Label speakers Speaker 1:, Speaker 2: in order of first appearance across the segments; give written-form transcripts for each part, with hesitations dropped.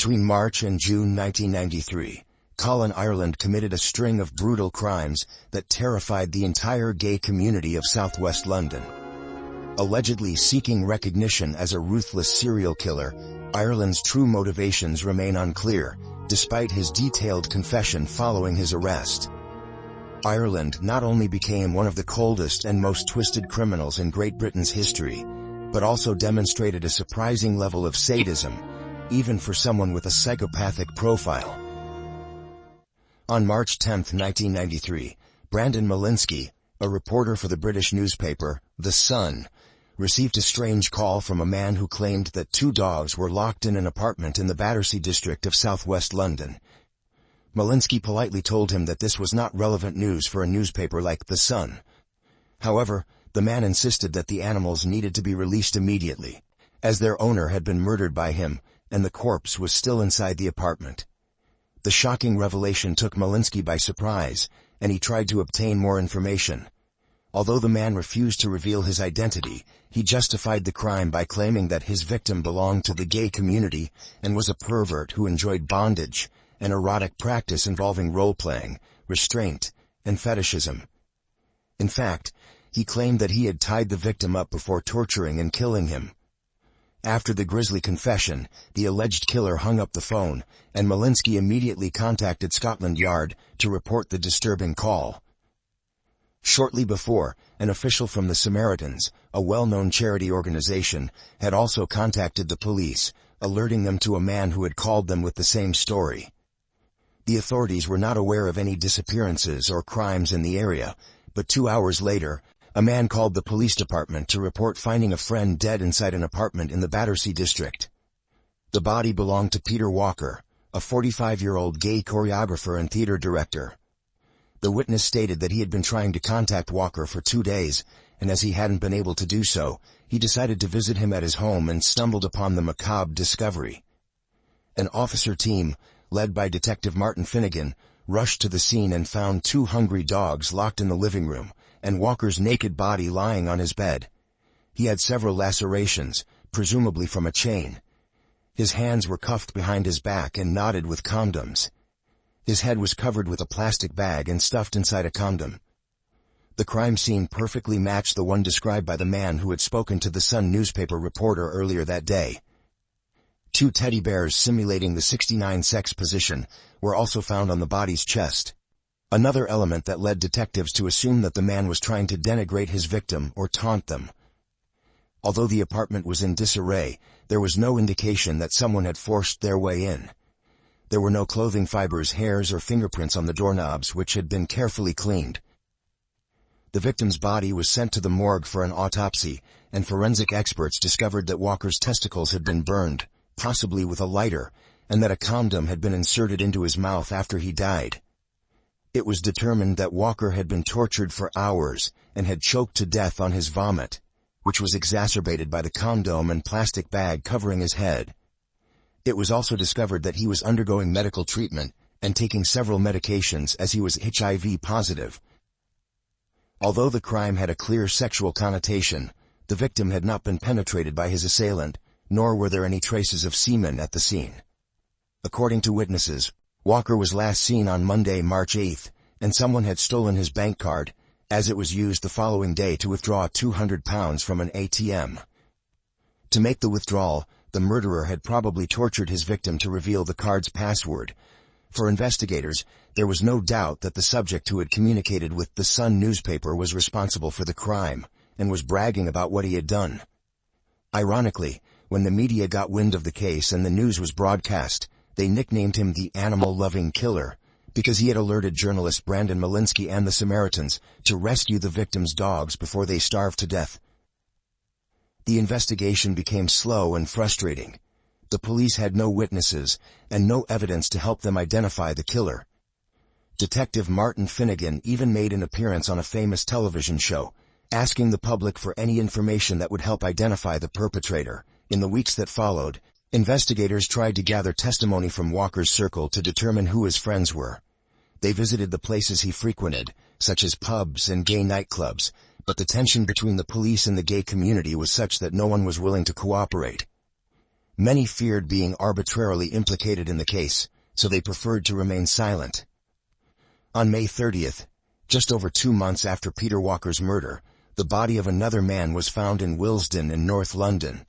Speaker 1: Between March and June 1993, Colin Ireland committed a string of brutal crimes that terrified the entire gay community of southwest London. Allegedly seeking recognition as a ruthless serial killer, Ireland's true motivations remain unclear, despite his detailed confession following his arrest. Ireland not only became one of the coldest and most twisted criminals in Great Britain's history, but also demonstrated a surprising level of sadism, even for someone with a psychopathic profile. On March 10, 1993, Brandon Malinsky, a reporter for the British newspaper, The Sun, received a strange call from a man who claimed that 2 dogs were locked in an apartment in the Battersea district of southwest London. Malinsky politely told him that this was not relevant news for a newspaper like The Sun. However, the man insisted that the animals needed to be released immediately, as their owner had been murdered by him, and the corpse was still inside the apartment. The shocking revelation took Malinsky by surprise, and he tried to obtain more information. Although the man refused to reveal his identity, he justified the crime by claiming that his victim belonged to the gay community and was a pervert who enjoyed bondage, an erotic practice involving role-playing, restraint, and fetishism. In fact, he claimed that he had tied the victim up before torturing and killing him. After the grisly confession, the alleged killer hung up the phone, and Malinsky immediately contacted Scotland Yard to report the disturbing call. Shortly before, an official from the Samaritans, a well-known charity organization, had also contacted the police, alerting them to a man who had called them with the same story. The authorities were not aware of any disappearances or crimes in the area, but 2 hours later, a man called the police department to report finding a friend dead inside an apartment in the Battersea district. The body belonged to Peter Walker, a 45-year-old gay choreographer and theater director. The witness stated that he had been trying to contact Walker for 2 days, and as he hadn't been able to do so, he decided to visit him at his home and stumbled upon the macabre discovery. An officer team, led by Detective Martin Finnegan, rushed to the scene and found 2 hungry dogs locked in the living room, and Walker's naked body lying on his bed. He had several lacerations, presumably from a chain. His hands were cuffed behind his back and knotted with condoms. His head was covered with a plastic bag and stuffed inside a condom. The crime scene perfectly matched the one described by the man who had spoken to the Sun newspaper reporter earlier that day. 2 teddy bears simulating the 69 sex position were also found on the body's chest. Another element that led detectives to assume that the man was trying to denigrate his victim or taunt them. Although the apartment was in disarray, there was no indication that someone had forced their way in. There were no clothing fibers, hairs, or fingerprints on the doorknobs, which had been carefully cleaned. The victim's body was sent to the morgue for an autopsy, and forensic experts discovered that Walker's testicles had been burned, possibly with a lighter, and that a condom had been inserted into his mouth after he died. It was determined that Walker had been tortured for hours and had choked to death on his vomit, which was exacerbated by the condom and plastic bag covering his head. It was also discovered that he was undergoing medical treatment and taking several medications as he was HIV positive. Although the crime had a clear sexual connotation, the victim had not been penetrated by his assailant, nor were there any traces of semen at the scene. According to witnesses, Walker was last seen on Monday, March 8, and someone had stolen his bank card, as it was used the following day to withdraw £200 from an ATM. To make the withdrawal, the murderer had probably tortured his victim to reveal the card's password. For investigators, there was no doubt that the subject who had communicated with the Sun newspaper was responsible for the crime, and was bragging about what he had done. Ironically, when the media got wind of the case and the news was broadcast, they nicknamed him the animal-loving killer, because he had alerted journalist Brandon Malinsky and the Samaritans to rescue the victim's dogs before they starved to death. The investigation became slow and frustrating. The police had no witnesses, and no evidence to help them identify the killer. Detective Martin Finnegan even made an appearance on a famous television show, asking the public for any information that would help identify the perpetrator. In the weeks that followed, investigators tried to gather testimony from Walker's circle to determine who his friends were. They visited the places he frequented, such as pubs and gay nightclubs, but the tension between the police and the gay community was such that no one was willing to cooperate. Many feared being arbitrarily implicated in the case, so they preferred to remain silent. On May 30th, just over 2 months after Peter Walker's murder, the body of another man was found in Willesden in North London.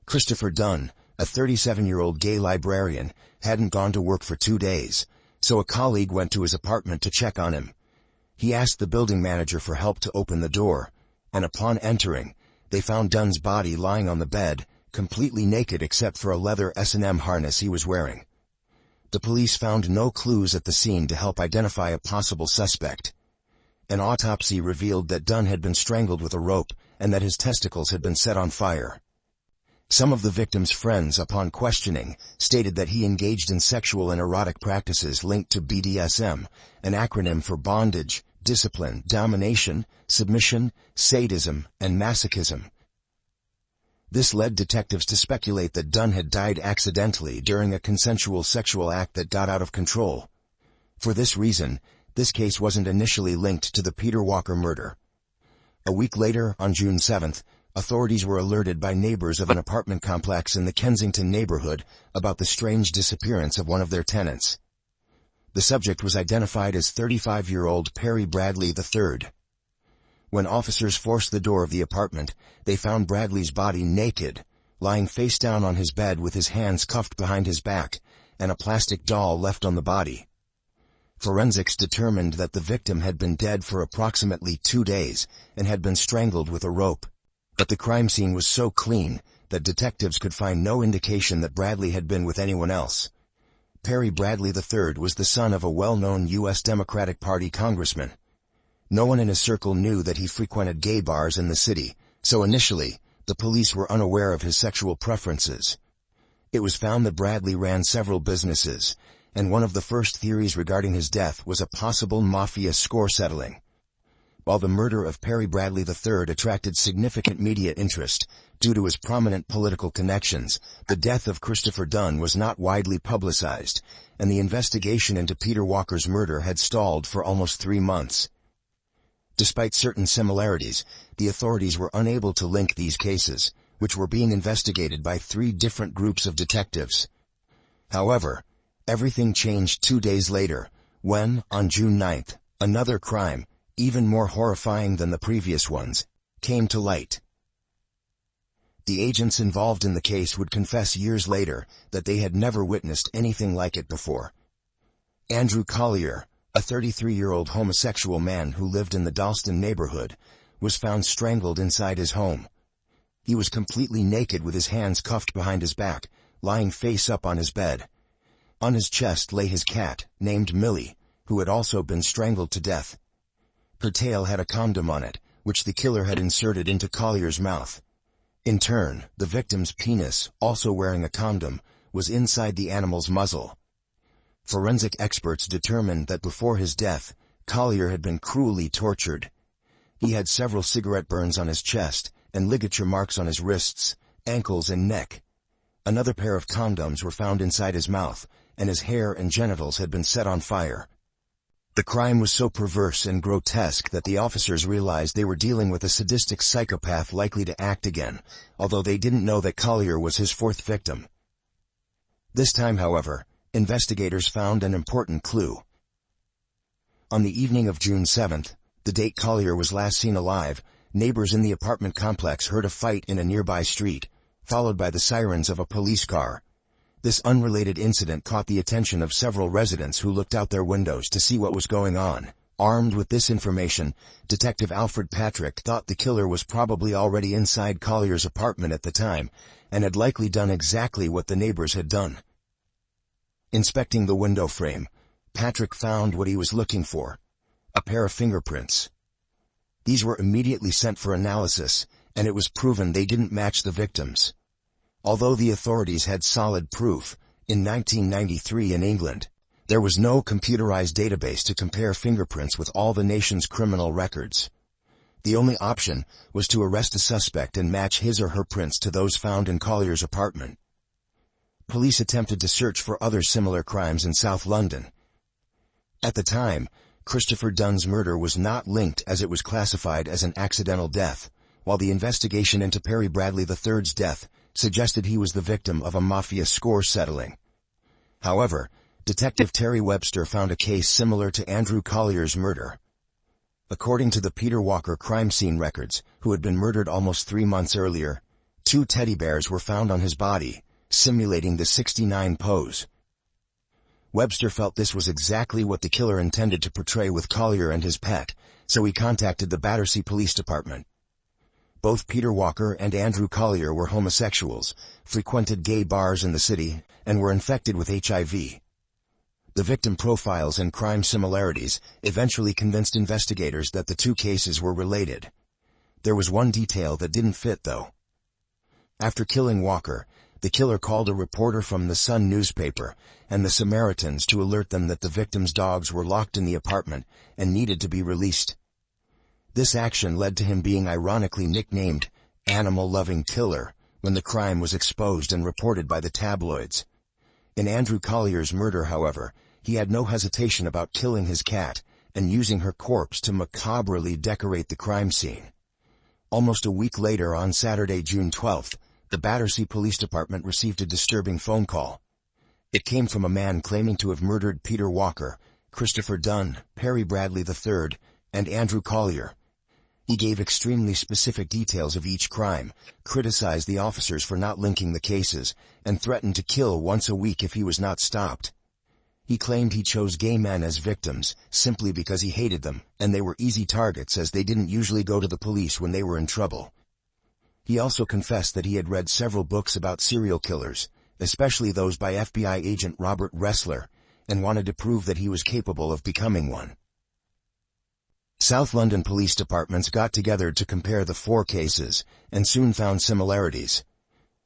Speaker 1: Christopher Dunn, a 37-year-old gay librarian, hadn't gone to work for 2 days, so a colleague went to his apartment to check on him. He asked the building manager for help to open the door, and upon entering, they found Dunn's body lying on the bed, completely naked except for a leather S&M harness he was wearing. The police found no clues at the scene to help identify a possible suspect. An autopsy revealed that Dunn had been strangled with a rope and that his testicles had been set on fire. Some of the victim's friends, upon questioning, stated that he engaged in sexual and erotic practices linked to BDSM, an acronym for bondage, discipline, domination, submission, sadism, and masochism. This led detectives to speculate that Dunn had died accidentally during a consensual sexual act that got out of control. For this reason, this case wasn't initially linked to the Peter Walker murder. A week later, on June 7th, authorities were alerted by neighbors of an apartment complex in the Kensington neighborhood about the strange disappearance of one of their tenants. The subject was identified as 35-year-old Perry Bradley III. When officers forced the door of the apartment, they found Bradley's body naked, lying face down on his bed with his hands cuffed behind his back, and a plastic doll left on the body. Forensics determined that the victim had been dead for approximately 2 days and had been strangled with a rope. But the crime scene was so clean that detectives could find no indication that Bradley had been with anyone else. Perry Bradley III was the son of a well-known U.S. Democratic Party congressman. No one in his circle knew that he frequented gay bars in the city, so initially, the police were unaware of his sexual preferences. It was found that Bradley ran several businesses, and one of the first theories regarding his death was a possible mafia score settling. While the murder of Perry Bradley III attracted significant media interest due to his prominent political connections, the death of Christopher Dunn was not widely publicized, and the investigation into Peter Walker's murder had stalled for almost 3 months. Despite certain similarities, the authorities were unable to link these cases, which were being investigated by 3 different groups of detectives. However, everything changed 2 days later, when, on June 9th, another crime, even more horrifying than the previous ones, came to light. The agents involved in the case would confess years later that they had never witnessed anything like it before. Andrew Collier, a 33-year-old homosexual man who lived in the Dalston neighborhood, was found strangled inside his home. He was completely naked with his hands cuffed behind his back, lying face up on his bed. On his chest lay his cat, named Millie, who had also been strangled to death. Her tail had a condom on it, which the killer had inserted into Collier's mouth. In turn, the victim's penis, also wearing a condom, was inside the animal's muzzle. Forensic experts determined that before his death, Collier had been cruelly tortured. He had several cigarette burns on his chest and ligature marks on his wrists, ankles, and neck. Another pair of condoms were found inside his mouth, and his hair and genitals had been set on fire. The crime was so perverse and grotesque that the officers realized they were dealing with a sadistic psychopath likely to act again, although they didn't know that Collier was his 4th victim. This time, however, investigators found an important clue. On the evening of June 7th, the date Collier was last seen alive, neighbors in the apartment complex heard a fight in a nearby street, followed by the sirens of a police car. This unrelated incident caught the attention of several residents who looked out their windows to see what was going on. Armed with this information, Detective Alfred Patrick thought the killer was probably already inside Collier's apartment at the time, and had likely done exactly what the neighbors had done. Inspecting the window frame, Patrick found what he was looking for: a pair of fingerprints. These were immediately sent for analysis, and it was proven they didn't match the victims. Although the authorities had solid proof, in 1993 in England, there was no computerized database to compare fingerprints with all the nation's criminal records. The only option was to arrest a suspect and match his or her prints to those found in Collier's apartment. Police attempted to search for other similar crimes in South London. At the time, Christopher Dunn's murder was not linked as it was classified as an accidental death, while the investigation into Perry Bradley III's death suggested he was the victim of a mafia score settling. However, Detective Terry Webster found a case similar to Andrew Collier's murder. According to the Peter Walker crime scene records, who had been murdered almost 3 months earlier, 2 teddy bears were found on his body, simulating the 69 pose. Webster felt this was exactly what the killer intended to portray with Collier and his pet, so he contacted the Battersea Police Department. Both Peter Walker and Andrew Collier were homosexuals, frequented gay bars in the city, and were infected with HIV. The victim profiles and crime similarities eventually convinced investigators that the 2 cases were related. There was one detail that didn't fit, though. After killing Walker, the killer called a reporter from the Sun newspaper and the Samaritans to alert them that the victim's dogs were locked in the apartment and needed to be released. This action led to him being ironically nicknamed Animal-Loving Killer when the crime was exposed and reported by the tabloids. In Andrew Collier's murder, however, he had no hesitation about killing his cat and using her corpse to macabrely decorate the crime scene. Almost a week later, on Saturday, June 12th, the Battersea Police Department received a disturbing phone call. It came from a man claiming to have murdered Peter Walker, Christopher Dunn, Perry Bradley III, and Andrew Collier. He gave extremely specific details of each crime, criticized the officers for not linking the cases, and threatened to kill once a week if he was not stopped. He claimed he chose gay men as victims simply because he hated them, and they were easy targets as they didn't usually go to the police when they were in trouble. He also confessed that he had read several books about serial killers, especially those by FBI agent Robert Ressler, and wanted to prove that he was capable of becoming one. South London police departments got together to compare the 4 cases, and soon found similarities.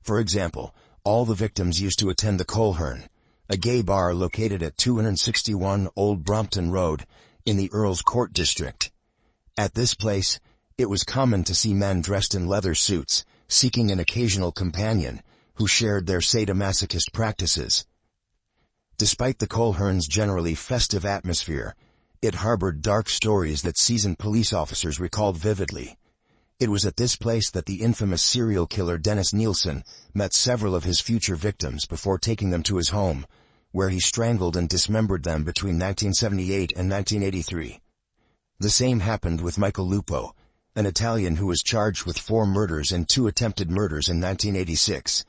Speaker 1: For example, all the victims used to attend the Coleherne, a gay bar located at 261 Old Brompton Road, in the Earl's Court district. At this place, it was common to see men dressed in leather suits, seeking an occasional companion, who shared their sadomasochist practices. Despite the Coleherne's generally festive atmosphere, it harbored dark stories that seasoned police officers recalled vividly. It was at this place that the infamous serial killer Dennis Nielsen met several of his future victims before taking them to his home, where he strangled and dismembered them between 1978 and 1983. The same happened with Michael Lupo, an Italian who was charged with 4 murders and 2 attempted murders in 1986.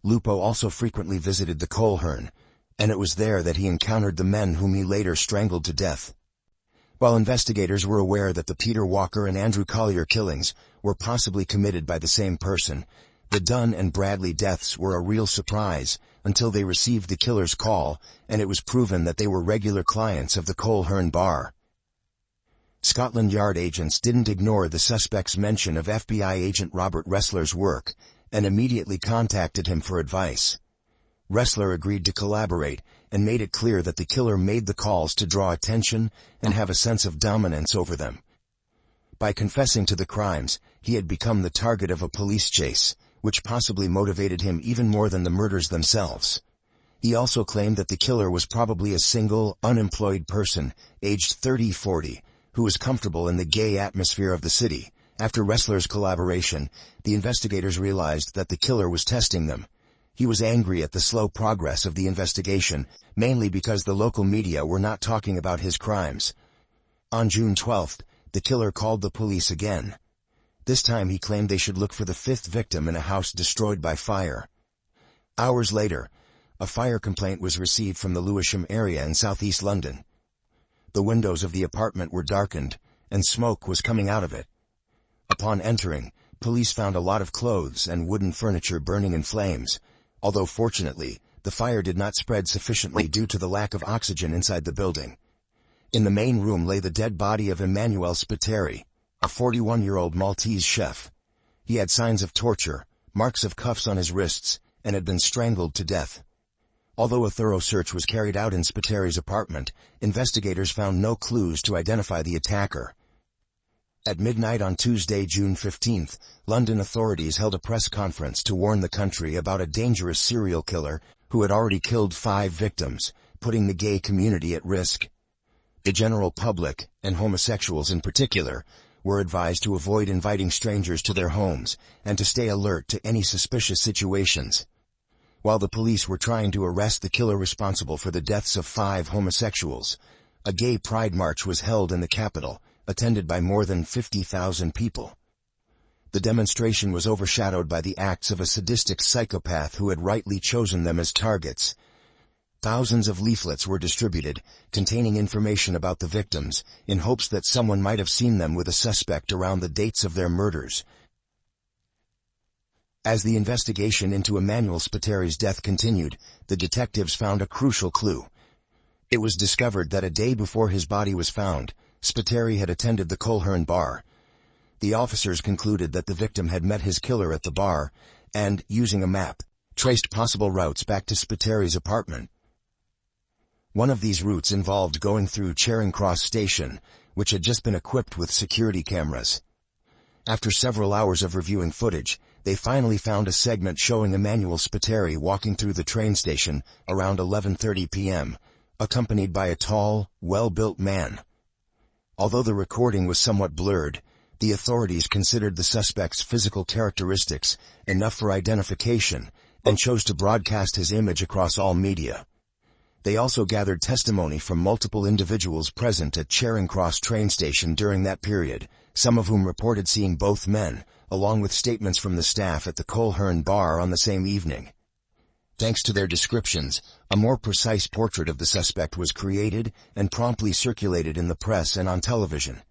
Speaker 1: Lupo also frequently visited the Coleherne, and it was there that he encountered the men whom he later strangled to death. While investigators were aware that the Peter Walker and Andrew Collier killings were possibly committed by the same person, the Dunn and Bradley deaths were a real surprise until they received the killer's call and it was proven that they were regular clients of the Coleherne bar. Scotland Yard agents didn't ignore the suspect's mention of FBI agent Robert Ressler's work and immediately contacted him for advice. Ressler agreed to collaborate and made it clear that the killer made the calls to draw attention and have a sense of dominance over them. By confessing to the crimes, he had become the target of a police chase, which possibly motivated him even more than the murders themselves. He also claimed that the killer was probably a single, unemployed person, aged 30-40, who was comfortable in the gay atmosphere of the city. After Ressler's collaboration, the investigators realized that the killer was testing them. He was angry at the slow progress of the investigation, mainly because the local media were not talking about his crimes. On June 12th, the killer called the police again. This time he claimed they should look for the 5th victim in a house destroyed by fire. Hours later, a fire complaint was received from the Lewisham area in southeast London. The windows of the apartment were darkened, and smoke was coming out of it. Upon entering, police found a lot of clothes and wooden furniture burning in flames, although fortunately, the fire did not spread sufficiently due to the lack of oxygen inside the building. In the main room lay the dead body of Emmanuel Spiteri, a 41-year-old Maltese chef. He had signs of torture, marks of cuffs on his wrists, and had been strangled to death. Although a thorough search was carried out in Spiteri's apartment, investigators found no clues to identify the attacker. At midnight on Tuesday, June 15th, London authorities held a press conference to warn the country about a dangerous serial killer who had already killed 5 victims, putting the gay community at risk. The general public, and homosexuals in particular, were advised to avoid inviting strangers to their homes and to stay alert to any suspicious situations. While the police were trying to arrest the killer responsible for the deaths of 5 homosexuals, a gay pride march was held in the capital, attended by more than 50,000 people. The demonstration was overshadowed by the acts of a sadistic psychopath who had rightly chosen them as targets. Thousands of leaflets were distributed, containing information about the victims, in hopes that someone might have seen them with a suspect around the dates of their murders. As the investigation into Emmanuel Spiteri's death continued, the detectives found a crucial clue. It was discovered that a day before his body was found, Spiteri had attended the Coleherne bar. The officers concluded that the victim had met his killer at the bar, and, using a map, traced possible routes back to Spiteri's apartment. One of these routes involved going through Charing Cross Station, which had just been equipped with security cameras. After several hours of reviewing footage, they finally found a segment showing Emmanuel Spiteri walking through the train station around 11:30 p.m., accompanied by a tall, well-built man. Although the recording was somewhat blurred, the authorities considered the suspect's physical characteristics enough for identification and chose to broadcast his image across all media. They also gathered testimony from multiple individuals present at Charing Cross train station during that period, some of whom reported seeing both men, along with statements from the staff at the Coleherne bar on the same evening. Thanks to their descriptions, a more precise portrait of the suspect was created and promptly circulated in the press and on television.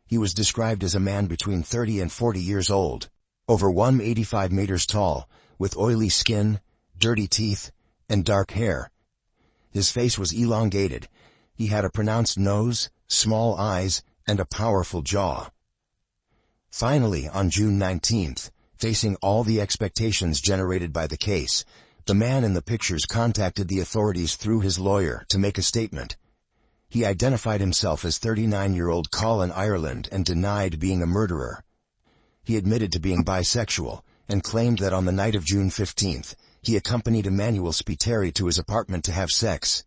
Speaker 1: He was described as a man between 30 and 40 years old, over 185 meters tall, with oily skin, dirty teeth, and dark hair. His face was elongated. He had a pronounced nose, small eyes, and a powerful jaw. Finally, on June 19th, facing all the expectations generated by the case, the man in the pictures contacted the authorities through his lawyer to make a statement. He identified himself as 39-year-old Colin Ireland and denied being a murderer. He admitted to being bisexual and claimed that on the night of June 15th, he accompanied Emmanuel Spiteri to his apartment to have sex.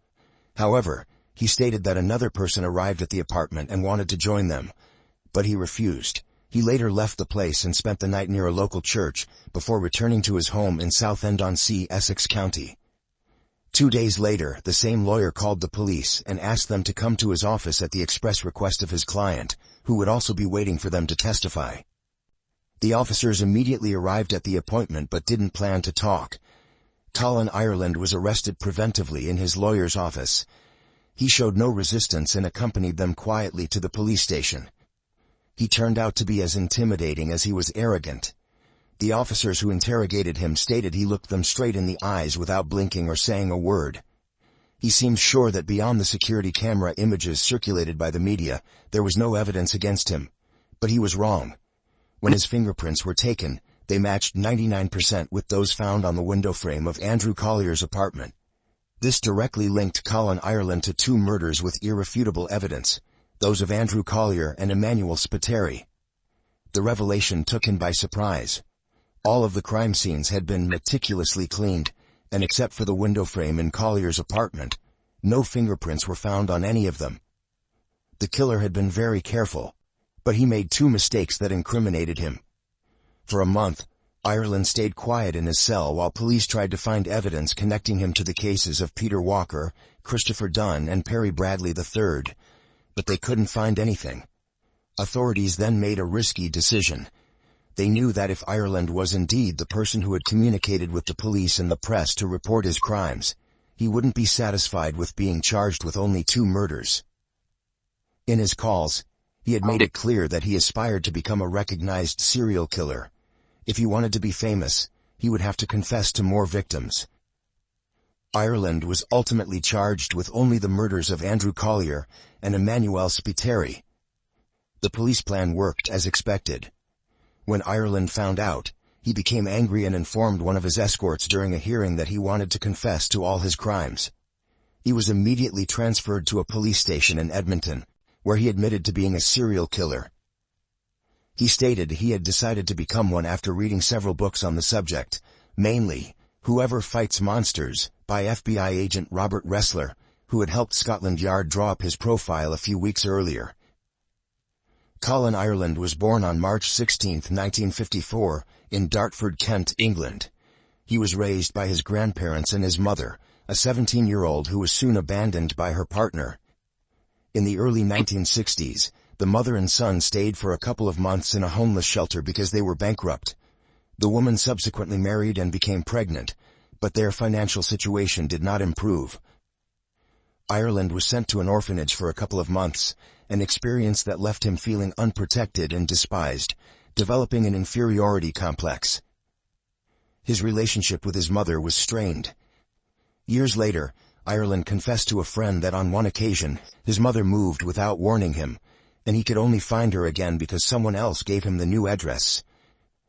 Speaker 1: However, he stated that another person arrived at the apartment and wanted to join them, but he refused. He later left the place and spent the night near a local church before returning to his home in Southend-on-Sea, Essex County. 2 days later, the same lawyer called the police and asked them to come to his office at the express request of his client, who would also be waiting for them to testify. The officers immediately arrived at the appointment but didn't plan to talk. Colin Ireland was arrested preventively in his lawyer's office. He showed no resistance and accompanied them quietly to the police station. He turned out to be as intimidating as he was arrogant. The officers who interrogated him stated he looked them straight in the eyes without blinking or saying a word. He seemed sure that beyond the security camera images circulated by the media, there was no evidence against him. But he was wrong. When his fingerprints were taken, they matched 99% with those found on the window frame of Andrew Collier's apartment. This directly linked Colin Ireland to 2 murders with irrefutable evidence, those of Andrew Collier and Emmanuel Spiteri. The revelation took him by surprise. All of the crime scenes had been meticulously cleaned, and except for the window frame in Collier's apartment, no fingerprints were found on any of them. The killer had been very careful, but he made 2 mistakes that incriminated him. For a month, Ireland stayed quiet in his cell while police tried to find evidence connecting him to the cases of Peter Walker, Christopher Dunn, and Perry Bradley III, but they couldn't find anything. Authorities then made a risky decision. They knew that if Ireland was indeed the person who had communicated with the police and the press to report his crimes, he wouldn't be satisfied with being charged with only 2 murders. In his calls, he had made it clear that he aspired to become a recognized serial killer. If he wanted to be famous, he would have to confess to more victims. Ireland was ultimately charged with only the murders of Andrew Collier and Emmanuel Spiteri. The police plan worked as expected. When Ireland found out, he became angry and informed one of his escorts during a hearing that he wanted to confess to all his crimes. He was immediately transferred to a police station in Edmonton, where he admitted to being a serial killer. He stated he had decided to become one after reading several books on the subject, mainly Whoever Fights Monsters by FBI agent Robert Ressler, who had helped Scotland Yard draw up his profile a few weeks earlier. Colin Ireland was born on March 16, 1954, in Dartford, Kent, England. He was raised by his grandparents and his mother, a 17-year-old who was soon abandoned by her partner. In the early 1960s, the mother and son stayed for a couple of months in a homeless shelter because they were bankrupt. The woman subsequently married and became pregnant, but their financial situation did not improve. Ireland was sent to an orphanage for a couple of months, an experience that left him feeling unprotected and despised, developing an inferiority complex. His relationship with his mother was strained. Years later, Ireland confessed to a friend that on one occasion, his mother moved without warning him, and he could only find her again because someone else gave him the new address.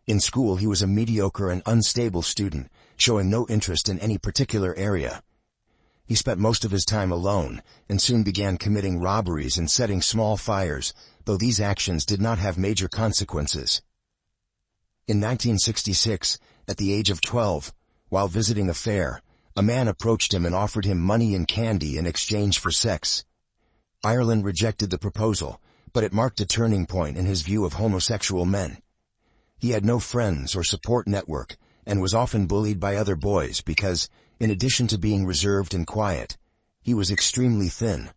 Speaker 1: In school he was a mediocre and unstable student, showing no interest in any particular area. He spent most of his time alone, and soon began committing robberies and setting small fires, though these actions did not have major consequences. In 1966, at the age of 12, while visiting a fair, a man approached him and offered him money and candy in exchange for sex. Ireland rejected the proposal, but it marked a turning point in his view of homosexual men. He had no friends or support network, and was often bullied by other boys because, in addition to being reserved and quiet, he was extremely thin.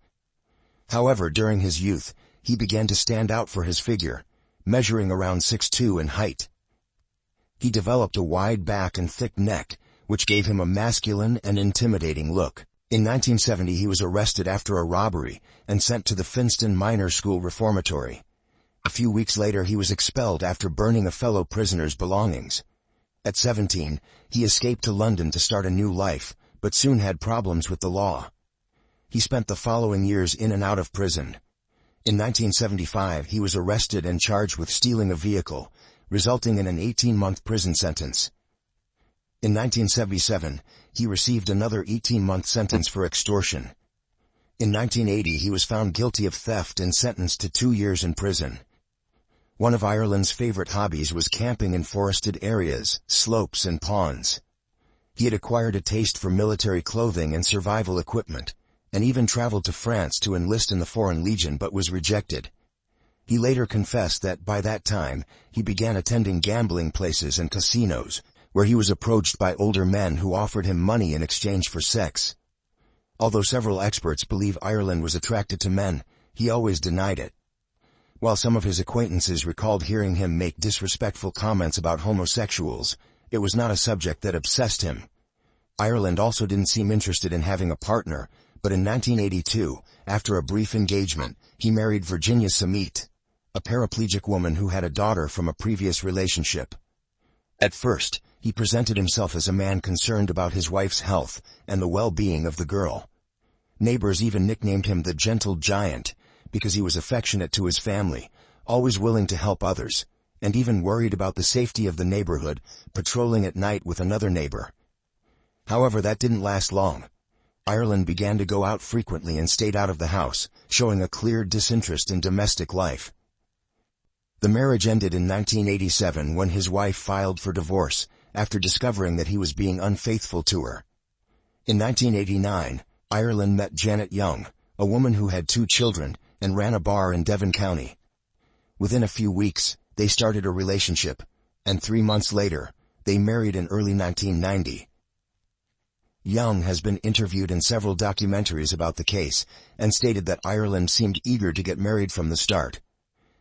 Speaker 1: However, during his youth, he began to stand out for his figure, measuring around 6'2" in height. He developed a wide back and thick neck, which gave him a masculine and intimidating look. In 1970 he was arrested after a robbery and sent to the Finston Minor School Reformatory. A few weeks later he was expelled after burning a fellow prisoner's belongings. At 17, he escaped to London to start a new life, but soon had problems with the law. He spent the following years in and out of prison. In 1975 he was arrested and charged with stealing a vehicle, resulting in an 18-month prison sentence. In 1977, he received another 18-month sentence for extortion. In 1980 he was found guilty of theft and sentenced to 2 years in prison. One of Ireland's favorite hobbies was camping in forested areas, slopes and ponds. He had acquired a taste for military clothing and survival equipment, and even traveled to France to enlist in the Foreign Legion but was rejected. He later confessed that by that time, he began attending gambling places and casinos, where he was approached by older men who offered him money in exchange for sex. Although several experts believe Ireland was attracted to men, he always denied it. While some of his acquaintances recalled hearing him make disrespectful comments about homosexuals, it was not a subject that obsessed him. Ireland also didn't seem interested in having a partner, but in 1982, after a brief engagement, he married Virginia Samit, a paraplegic woman who had a daughter from a previous relationship. At first, he presented himself as a man concerned about his wife's health and the well-being of the girl. Neighbors even nicknamed him the Gentle Giant, because he was affectionate to his family, always willing to help others, and even worried about the safety of the neighborhood, patrolling at night with another neighbor. However, that didn't last long. Ireland began to go out frequently and stayed out of the house, showing a clear disinterest in domestic life. The marriage ended in 1987 when his wife filed for divorce, after discovering that he was being unfaithful to her. In 1989, Ireland met Janet Young, a woman who had 2 children, and ran a bar in Devon County. Within a few weeks, they started a relationship, and 3 months later, they married in early 1990. Young has been interviewed in several documentaries about the case, and stated that Ireland seemed eager to get married from the start.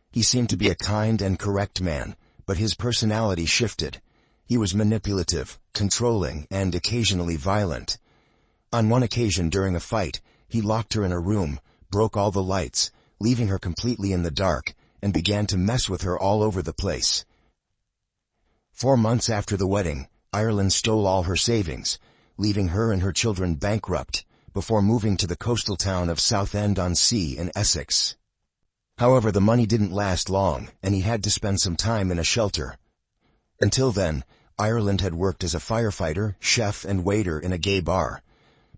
Speaker 1: He seemed to be a kind and correct man, but his personality shifted. He was manipulative, controlling, and occasionally violent. On one occasion during a fight, he locked her in a room, broke all the lights, leaving her completely in the dark, and began to mess with her all over the place. 4 months after the wedding, Ireland stole all her savings, leaving her and her children bankrupt, before moving to the coastal town of Southend-on-Sea in Essex. However, the money didn't last long, and he had to spend some time in a shelter. Until then, Ireland had worked as a firefighter, chef, and waiter in a gay bar.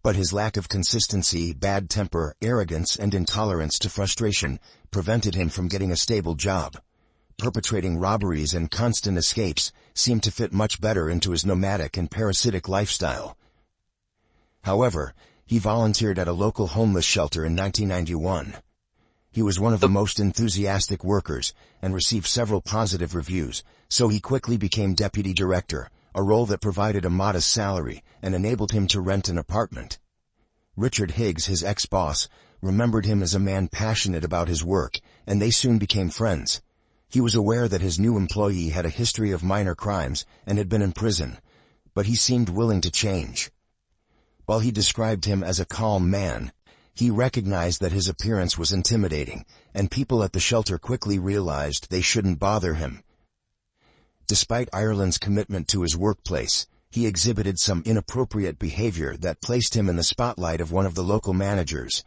Speaker 1: But his lack of consistency, bad temper, arrogance, and intolerance to frustration prevented him from getting a stable job. Perpetrating robberies and constant escapes seemed to fit much better into his nomadic and parasitic lifestyle. However, he volunteered at a local homeless shelter in 1991. He was one of the most enthusiastic workers, and received several positive reviews, so he quickly became deputy director, a role that provided a modest salary and enabled him to rent an apartment. Richard Higgs, his ex-boss, remembered him as a man passionate about his work, and they soon became friends. He was aware that his new employee had a history of minor crimes and had been in prison, but he seemed willing to change. While he described him as a calm man, he recognized that his appearance was intimidating, and people at the shelter quickly realized they shouldn't bother him. Despite Ireland's commitment to his workplace, he exhibited some inappropriate behavior that placed him in the spotlight of one of the local managers.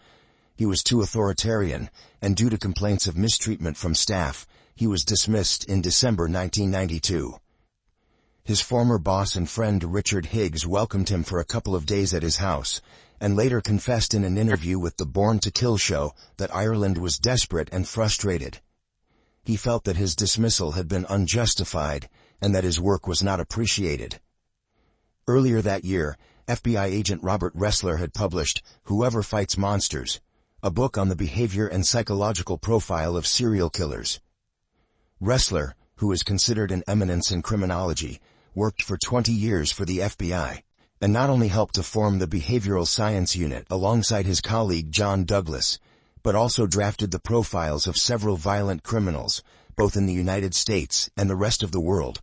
Speaker 1: He was too authoritarian, and due to complaints of mistreatment from staff, he was dismissed in December 1992. His former boss and friend Richard Higgs welcomed him for a couple of days at his house, and later confessed in an interview with the Born to Kill show that Ireland was desperate and frustrated. He felt that his dismissal had been unjustified, and that his work was not appreciated. Earlier that year, FBI agent Robert Ressler had published Whoever Fights Monsters, a book on the behavior and psychological profile of serial killers. Ressler, who is considered an eminence in criminology, worked for 20 years for the FBI, and not only helped to form the Behavioral Science Unit alongside his colleague John Douglas, but also drafted the profiles of several violent criminals, both in the United States and the rest of the world.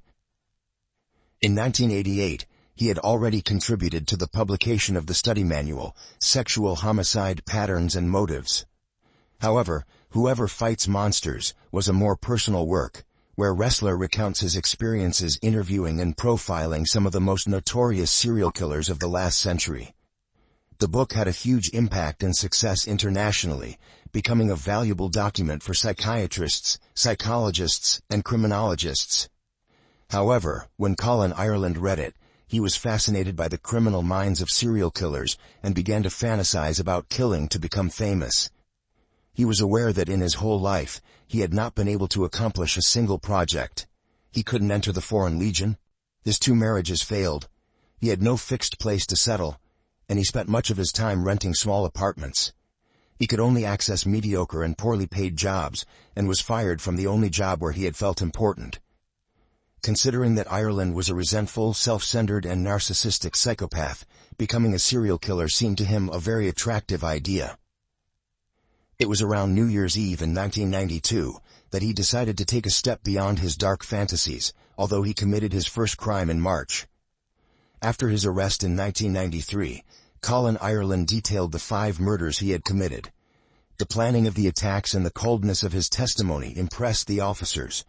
Speaker 1: In 1988, he had already contributed to the publication of the study manual, Sexual Homicide Patterns and Motives. However, Whoever Fights Monsters was a more personal work, where Ressler recounts his experiences interviewing and profiling some of the most notorious serial killers of the last century. The book had a huge impact and success internationally, becoming a valuable document for psychiatrists, psychologists, and criminologists. However, when Colin Ireland read it, he was fascinated by the criminal minds of serial killers and began to fantasize about killing to become famous. He was aware that in his whole life, he had not been able to accomplish a single project. He couldn't enter the Foreign Legion. His 2 marriages failed. He had no fixed place to settle, and he spent much of his time renting small apartments. He could only access mediocre and poorly paid jobs, and was fired from the only job where he had felt important. Considering that Ireland was a resentful, self-centered, and narcissistic psychopath, becoming a serial killer seemed to him a very attractive idea. It was around New Year's Eve in 1992 that he decided to take a step beyond his dark fantasies, although he committed his first crime in March. After his arrest in 1993, Colin Ireland detailed the 5 murders he had committed. The planning of the attacks and the coldness of his testimony impressed the officers.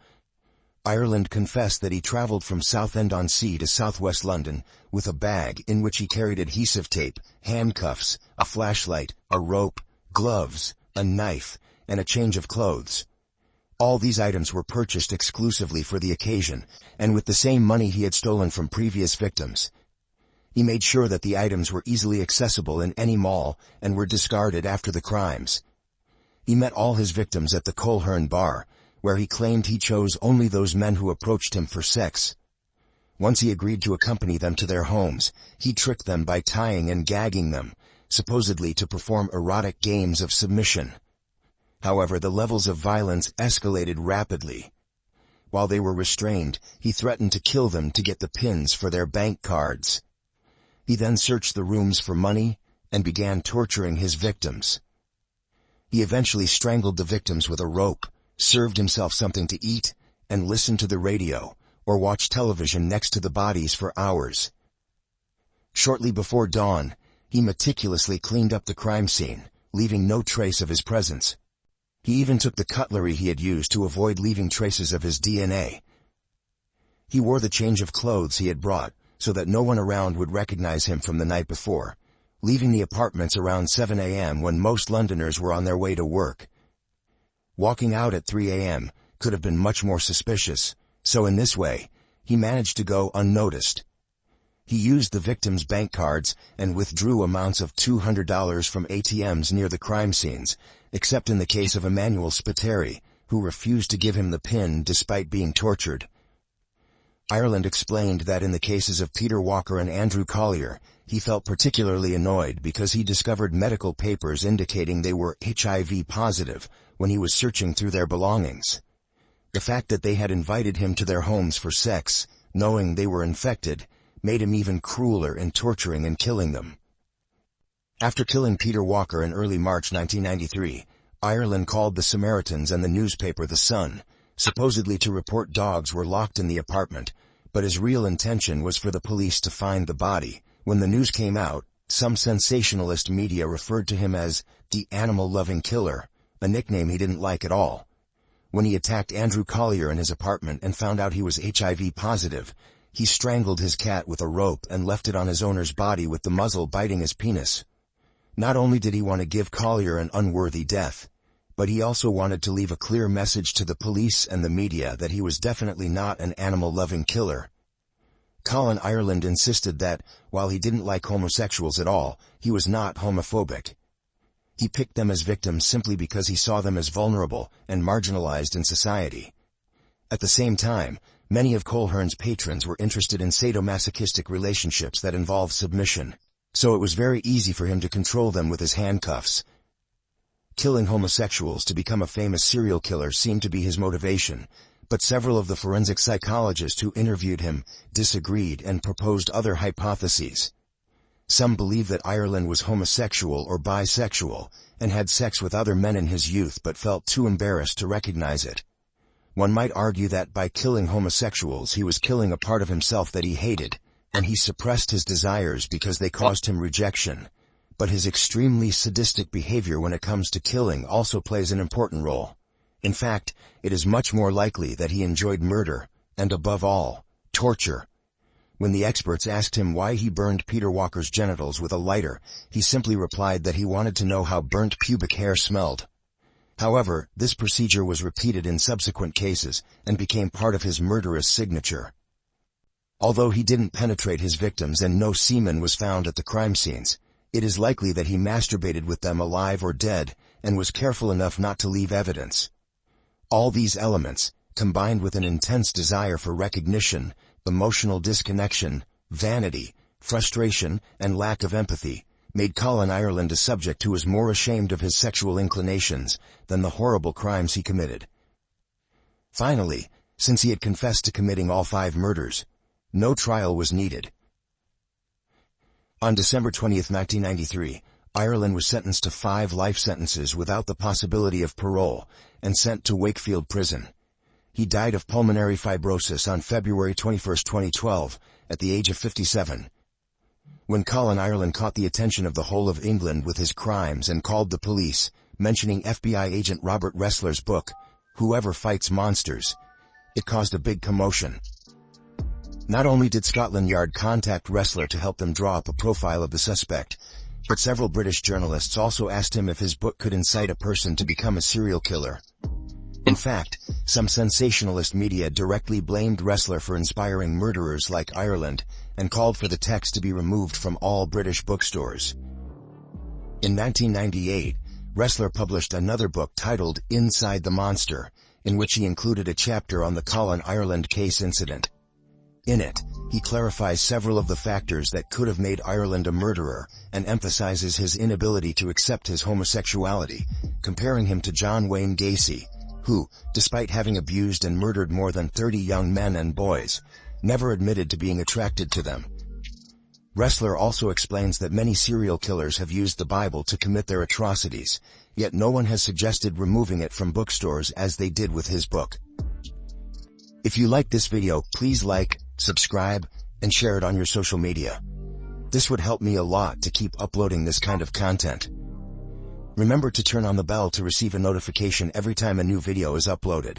Speaker 1: Ireland confessed that he traveled from Southend-on-Sea to southwest London with a bag in which he carried adhesive tape, handcuffs, a flashlight, a rope, gloves, a knife, and a change of clothes. All these items were purchased exclusively for the occasion, and with the same money he had stolen from previous victims. He made sure that the items were easily accessible in any mall and were discarded after the crimes. He met all his victims at the Coleherne bar, where he claimed he chose only those men who approached him for sex. Once he agreed to accompany them to their homes, he tricked them by tying and gagging them, supposedly to perform erotic games of submission. However, the levels of violence escalated rapidly. While they were restrained, he threatened to kill them to get the pins for their bank cards. He then searched the rooms for money and began torturing his victims. He eventually strangled the victims with a rope, served himself something to eat, and listened to the radio, or watched television next to the bodies for hours. Shortly before dawn, he meticulously cleaned up the crime scene, leaving no trace of his presence. He even took the cutlery he had used to avoid leaving traces of his DNA. He wore the change of clothes he had brought, so that no one around would recognize him from the night before, leaving the apartments around 7 a.m. when most Londoners were on their way to work. Walking out at 3 a.m. could have been much more suspicious, so in this way, he managed to go unnoticed. He used the victims' bank cards and withdrew amounts of $200 from ATMs near the crime scenes, except in the case of Emmanuel Spiteri, who refused to give him the PIN despite being tortured. Ireland explained that in the cases of Peter Walker and Andrew Collier, He felt particularly annoyed because he discovered medical papers indicating they were HIV positive when he was searching through their belongings. The fact that they had invited him to their homes for sex, knowing they were infected, made him even crueler in torturing and killing them. After killing Peter Walker in early March 1993, Ireland called the Samaritans and the newspaper The Sun, supposedly to report dogs were locked in the apartment, but his real intention was for the police to find the body. When the news came out, some sensationalist media referred to him as the animal-loving killer, a nickname he didn't like at all. When he attacked Andrew Collier in his apartment and found out he was HIV positive, he strangled his cat with a rope and left it on his owner's body with the muzzle biting his penis. Not only did he want to give Collier an unworthy death, but he also wanted to leave a clear message to the police and the media that he was definitely not an animal-loving killer. Colin Ireland insisted that, while he didn't like homosexuals at all, he was not homophobic. He picked them as victims simply because he saw them as vulnerable and marginalized in society. At the same time, many of Colquhoun's patrons were interested in sadomasochistic relationships that involve submission, so it was very easy for him to control them with his handcuffs. Killing homosexuals to become a famous serial killer seemed to be his motivation, but several of the forensic psychologists who interviewed him disagreed and proposed other hypotheses. Some believe that Ireland was homosexual or bisexual, and had sex with other men in his youth but felt too embarrassed to recognize it. One might argue that by killing homosexuals he was killing a part of himself that he hated, and he suppressed his desires because they caused him rejection. But his extremely sadistic behavior when it comes to killing also plays an important role. In fact, it is much more likely that he enjoyed murder, and above all, torture. When the experts asked him why he burned Peter Walker's genitals with a lighter, he simply replied that he wanted to know how burnt pubic hair smelled. However, this procedure was repeated in subsequent cases, and became part of his murderous signature. Although he didn't penetrate his victims and no semen was found at the crime scenes, it is likely that he masturbated with them alive or dead, and was careful enough not to leave evidence. All these elements, combined with an intense desire for recognition, emotional disconnection, vanity, frustration, and lack of empathy, made Colin Ireland a subject who was more ashamed of his sexual inclinations than the horrible crimes he committed. Finally, since he had confessed to committing all 5 murders, no trial was needed. On December 20, 1993, Ireland was sentenced to 5 life sentences without the possibility of parole, and sent to Wakefield Prison. He died of pulmonary fibrosis on February 21, 2012, at the age of 57. When Colin Ireland caught the attention of the whole of England with his crimes and called the police, mentioning FBI agent Robert Ressler's book, Whoever Fights Monsters, it caused a big commotion. Not only did Scotland Yard contact Ressler to help them draw up a profile of the suspect, but several British journalists also asked him if his book could incite a person to become a serial killer. In fact, some sensationalist media directly blamed Ressler for inspiring murderers like Ireland, and called for the text to be removed from all British bookstores. In 1998, Ressler published another book titled Inside the Monster, in which he included a chapter on the Colin Ireland case incident. In it, he clarifies several of the factors that could have made Ireland a murderer, and emphasizes his inability to accept his homosexuality, comparing him to John Wayne Gacy, who, despite having abused and murdered more than 30 young men and boys, never admitted to being attracted to them. Ressler also explains that many serial killers have used the Bible to commit their atrocities, yet no one has suggested removing it from bookstores as they did with his book. If you like this video, please like, subscribe, and share it on your social media. This would help me a lot to keep uploading this kind of content. Remember to turn on the bell to receive a notification every time a new video is uploaded.